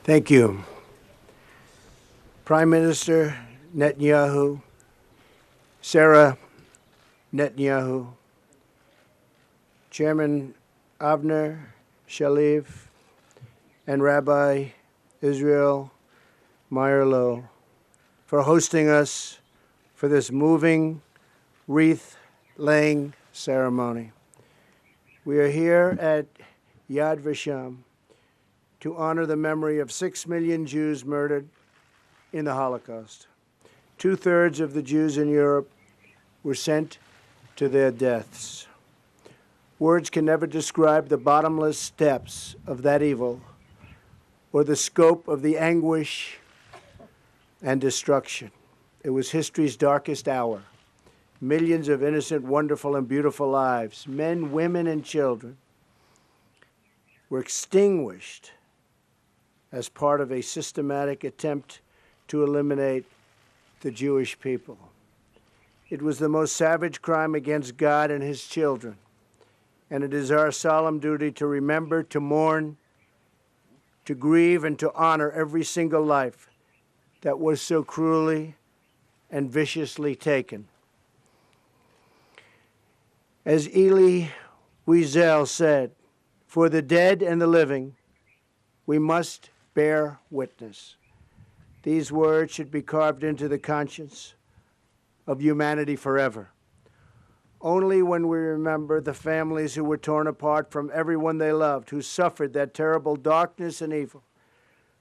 Thank you. Prime Minister Netanyahu, Sarah Netanyahu, Chairman Avner Shalev, and Rabbi Israel Meyerlo for hosting us for this moving wreath-laying ceremony. We are here at Yad Vashem to honor the memory of 6 million Jews murdered in the Holocaust. 2/3 of the Jews in Europe were sent to their deaths. Words can never describe the bottomless depths of that evil or the scope of the anguish and destruction. It was history's darkest hour. Millions of innocent, wonderful, and beautiful lives, men, women, and children, were extinguished as part of a systematic attempt to eliminate the Jewish people. It was the most savage crime against God and his children, and it is our solemn duty to remember, to mourn, to grieve, and to honor every single life that was so cruelly and viciously taken. As Elie Wiesel said, "For the dead and the living, we must bear witness." These words should be carved into the conscience of humanity forever. Only when we remember the families who were torn apart from everyone they loved, who suffered that terrible darkness and evil,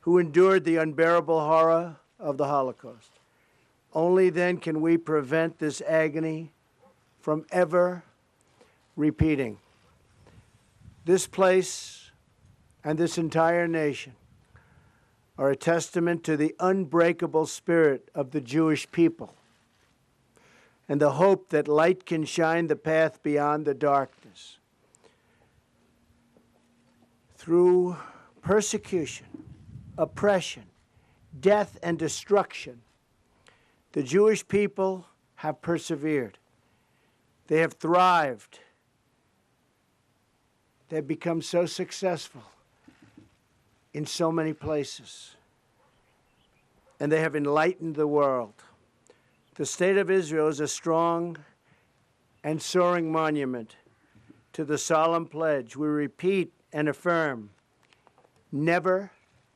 who endured the unbearable horror of the Holocaust, only then can we prevent this agony from ever repeating. This place and this entire nation are a testament to the unbreakable spirit of the Jewish people and the hope that light can shine the path beyond the darkness. Through persecution, oppression, death, and destruction, the Jewish people have persevered. They have thrived. They've become so successful in so many places, and they have enlightened the world. The State of Israel is a strong and soaring monument to the solemn pledge we repeat and affirm: never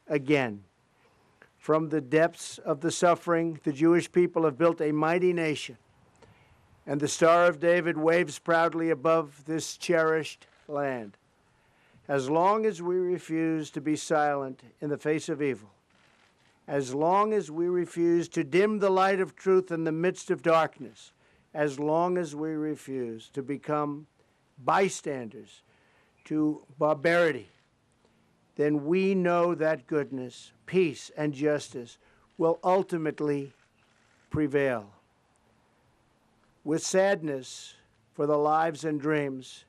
again. From the depths of the suffering, the Jewish people have built a mighty nation, and the Star of David waves proudly above this cherished land. As long as we refuse to be silent in the face of evil, as long as we refuse to dim the light of truth in the midst of darkness, as long as we refuse to become bystanders to barbarity, then we know that goodness, peace, and justice will ultimately prevail. With sadness for the lives and dreams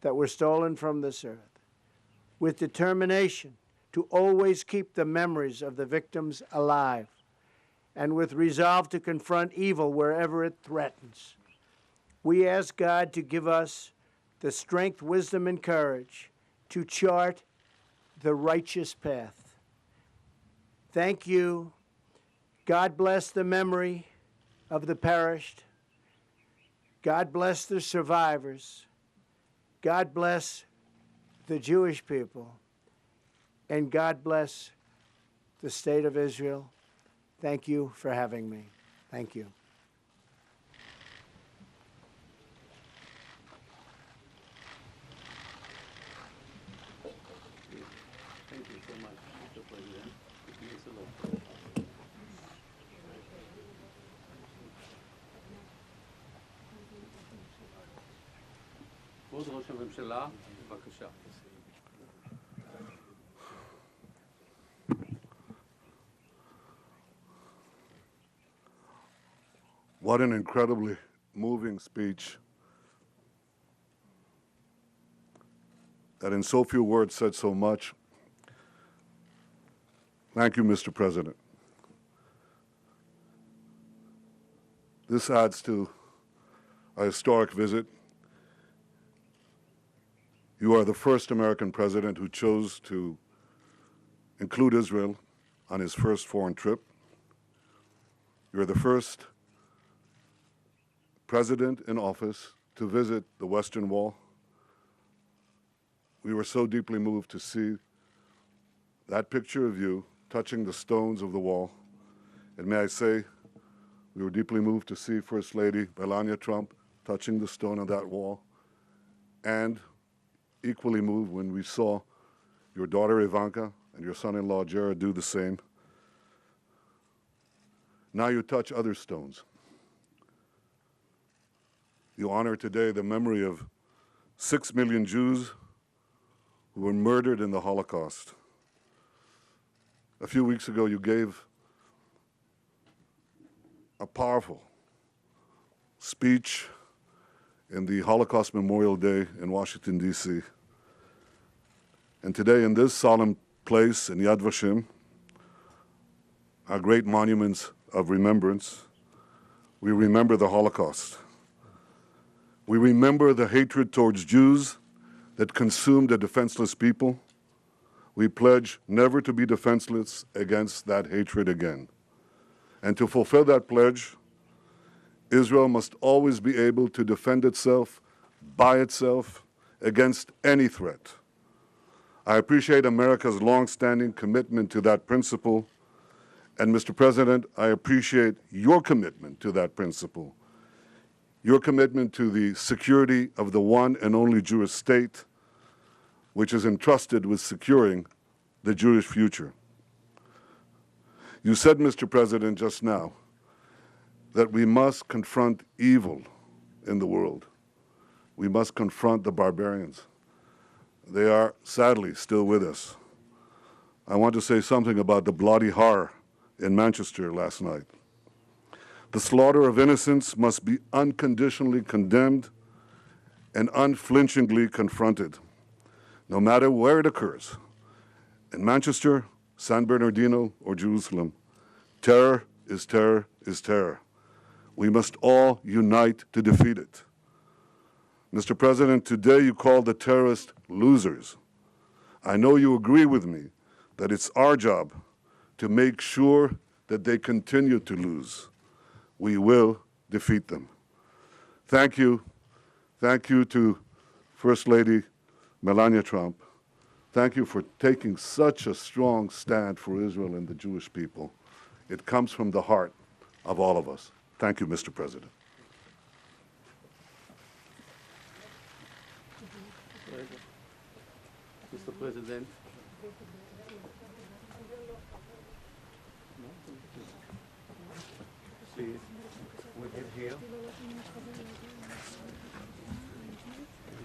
that were stolen from this earth, with determination to always keep the memories of the victims alive, and with resolve to confront evil wherever it threatens, we ask God to give us the strength, wisdom, and courage to chart the righteous path. Thank you. God bless the memory of the perished. God bless the survivors. God bless the Jewish people, and God bless the State of Israel. Thank you for having me. Thank you. Thank you so much, Mr. President. It means a lot. כבוד ראש הממשלה, בבקשה. What an incredibly moving speech that in so few words said so much. Thank you, Mr. President. This adds to a historic visit. You are the first American president who chose to include Israel on his first foreign trip. You're the first president in office to visit the Western Wall. We were so deeply moved to see that picture of you touching the stones of the wall. And may I say, we were deeply moved to see First Lady Melania Trump touching the stone on that wall, and equally moved when we saw your daughter Ivanka and your son-in-law Jared do the same. Now you touch other stones. You honor today the memory of 6 million Jews who were murdered in the Holocaust. A few weeks ago, you gave a powerful speech in the Holocaust Memorial Day in Washington, D.C. And today, in this solemn place in Yad Vashem, our great monuments of remembrance, we remember the Holocaust. We remember the hatred towards Jews that consumed a defenseless people. We pledge never to be defenseless against that hatred again. And to fulfill that pledge, Israel must always be able to defend itself by itself against any threat. I appreciate America's long-standing commitment to that principle. And Mr. President, I appreciate your commitment to that principle, your commitment to the security of the one and only Jewish state, which is entrusted with securing the Jewish future. You said, Mr. President, just now, that we must confront evil in the world. We must confront the barbarians. They are, sadly, still with us. I want to say something about the bloody horror in Manchester last night. The slaughter of innocents must be unconditionally condemned and unflinchingly confronted, no matter where it occurs, in Manchester, San Bernardino, or Jerusalem. Terror is terror is terror. We must all unite to defeat it. Mr. President, today you call the terrorists losers. I know you agree with me that it's our job to make sure that they continue to lose. We will defeat them. Thank you. Thank you to First Lady Melania Trump. Thank you for taking such a strong stand for Israel and the Jewish people. It comes from the heart of all of us. Thank you, Mr. President. Mr. President. Please, we have here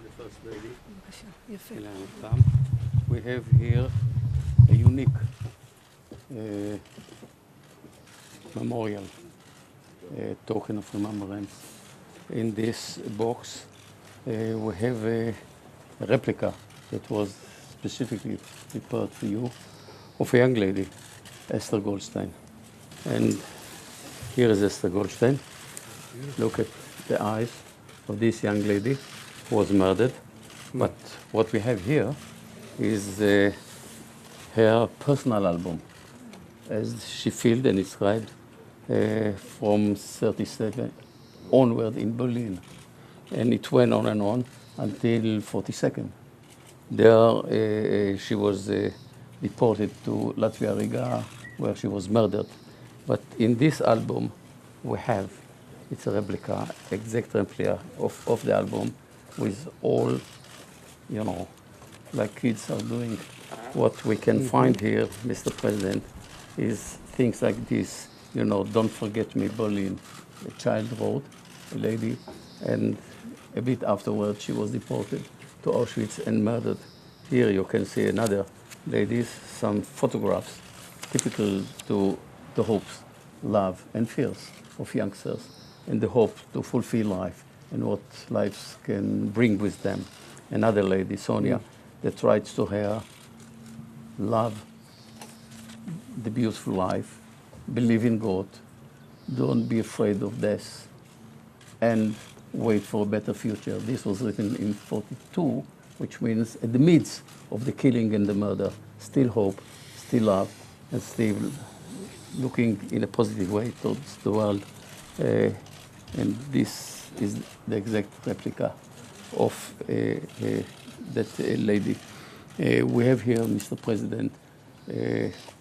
the First Lady. We have here a unique memorial, token of remembrance. In this box, we have a replica that was specifically prepared for you of a young lady, Esther Goldstein. And here is Esther Goldstein. Look at the eyes of this young lady who was murdered. But what we have here is her personal album, as she filled and described from 37 onward in Berlin. And it went on and on until 42nd. There she was deported to Latvia Riga, where she was murdered. But in this album we have, it's a replica, exact replica of the album with all, you know, like kids are doing. What we can find here, Mr. President, is things like this. You know, don't forget me, Berlin. A child wrote, a lady, and a bit afterwards she was deported to Auschwitz and murdered. Here you can see another lady, some photographs typical to the hopes, love, and fears of youngsters, and the hope to fulfill life and what lives can bring with them. Another lady, Sonia, that writes to her, love the beautiful life, believe in God, don't be afraid of death, and wait for a better future. This was written in 42, which means at the midst of the killing and the murder, still hope, still love and still looking in a positive way towards the world. And this is the exact replica of that lady. We have here, Mr. President,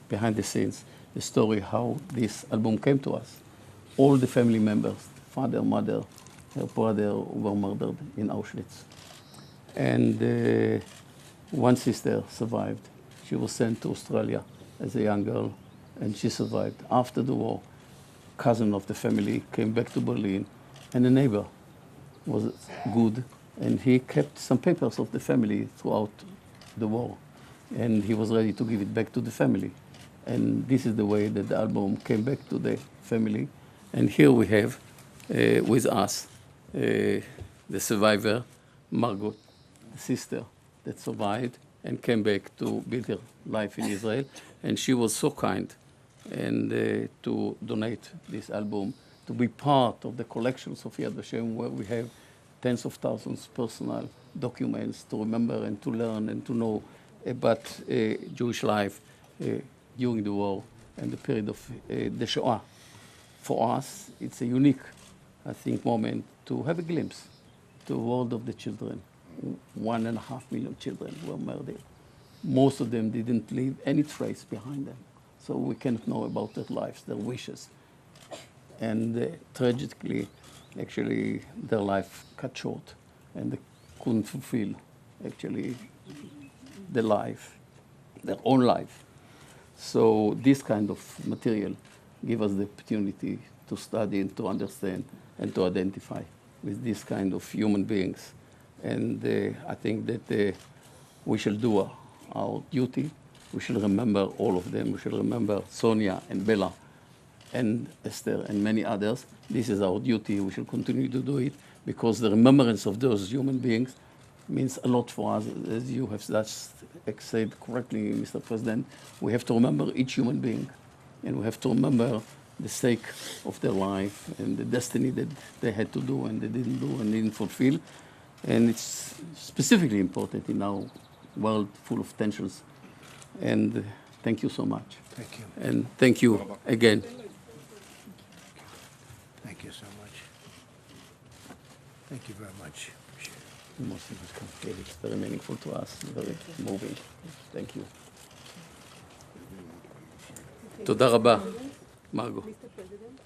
behind the scenes, the story how this album came to us. All the family members, father, mother, her brother were murdered in Auschwitz. And one sister survived. She was sent to Australia as a young girl, and she survived. After the war, cousin of the family came back to Berlin, and a neighbor was good, and he kept some papers of the family throughout the war, and he was ready to give it back to the family. And this is the way that the album came back to the family. And here we have with us the survivor, Margot, the sister that survived and came back to build her life in Israel. And she was so kind and to donate this album to be part of the collections of Yad Vashem, where we have tens of thousands personal documents to remember and to learn and to know about Jewish life during the war and the period of the Shoah. For us, it's a unique, I think, moment to have a glimpse to the world of the children. 1.5 million children were murdered. Most of them didn't leave any trace behind them. So we cannot know about their lives, their wishes. And tragically, actually, their life cut short, and they couldn't fulfill, actually, their life, their own life. So this kind of material gives us the opportunity to study and to understand and to identify with this kind of human beings. And I think that we shall do our duty. We shall remember all of them. We shall remember Sonia and Bella and Esther and many others. This is our duty. We shall continue to do it because the remembrance of those human beings means a lot for us. As you have just said correctly, Mr. President, we have to remember each human being, and we have to remember the stake of their life and the destiny that they had to do and they didn't do and didn't fulfill. And it's specifically important in our world full of tensions. And thank you so much. Thank you. And thank you again. Thank you so much. Thank you very much. Most of it complicated. It's very meaningful to us, very moving. Thank you. תודה רבה, מרגו. Mr. President.